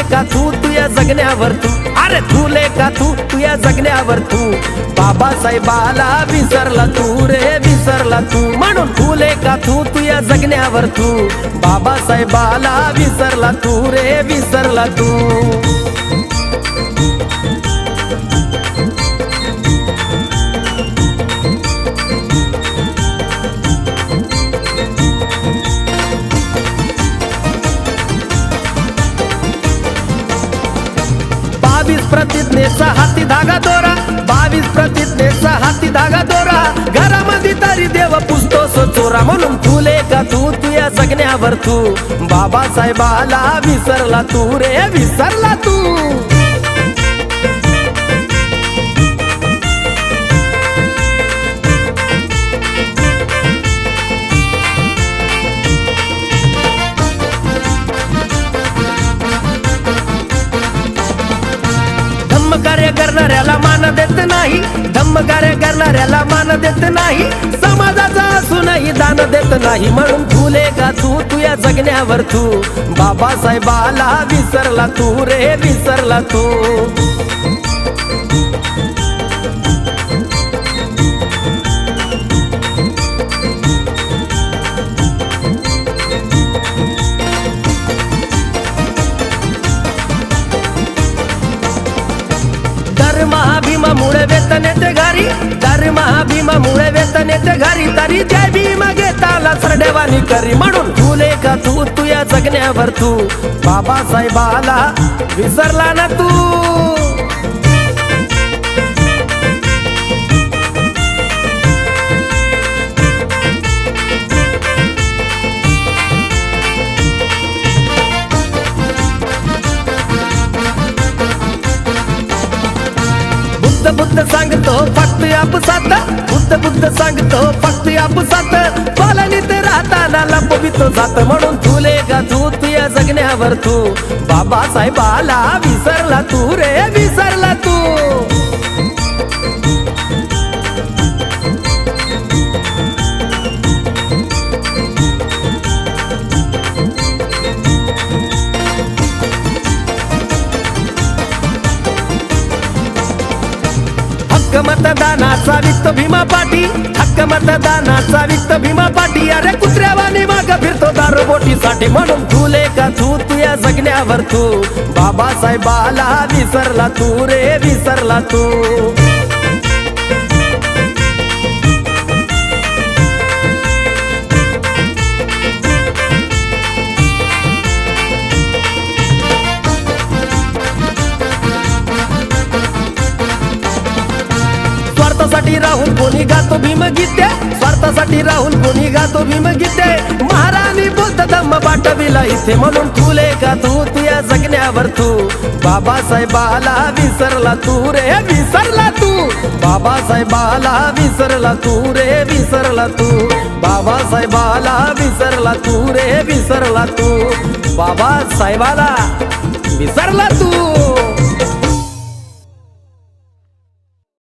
का तू या जगण्यावर तू, अरे झुले का तू या जगण्यावर तू, बाबासाहेबाला विसरला तू रे विसरला तू, म्हणून झुले का तू या जगण्यावर तू, बाबासाहेबाला विसरला तू रे विसरला तू. प्रतिज्ञेचा हाती धागा दोरा, 22 प्रतिज्ञेचा हाती धागा दोरा, घरामध्ये तरी देव पुसतोस चोरा, म्हणून फुले का तू या जगण्यावर तू, बाबासाहेबाला विसरला तू रे विसरला तू. कार्य करणाऱ्याला मान देत नाही, धम्म कार्य करणाऱ्याला मान देत नाही, समाजाचा असूनही दान देत नाही, म्हणून फुले का तू या जगण्यावर तू, बाबासाहेबाला विसरला तू रे विसरला तू. महाभीमामुळे वेतन येते घरी, तर महाभीमामुळे वेतन येते घरी, तरी जय भीम घेताला सरडेवानी करी, म्हणून फुले का तू या जगण्यावर तू, बाबासाहेबाला विसरला ना तू. बुद्ध सांगतो फक्त आपसात, बुद्ध सांगतो फक्त आपसात, पालनीत राहताना लपवितो जात, म्हणून फुले का तू या जगण्यावर तू, बाबासाहेबाला विसरला तू रे विसरला तू. हक्क मतदानाचा वित्त भीमा पाटी, हक्क मतदानाचा वित्त भीमा पाटी, अरे कुत्र्यावानी माग फिरतो दारूबोटीसाठी, म्हणून फुले का तू या जगण्यावर तू, बाबासाहेबाला विसरला तू रे विसरला तू. स्वार्थासाठी राहुल कोणी गातो भीमगीते, स्वार्थासाठी राहुल कोणी गातो भीमगीते, महाराणी बुद्ध धम्म पाठविला इथे, म्हणून फुले का तू या जगण्यावर तू, बाबासाहेबाला विसरला तू रे विसरला तू, बाबासाहेबाला विसरला तू रे विसरला तू, बाबासाहेबाला विसरला तू रे विसरला तू, बाबासाहेबाला विसरला तू.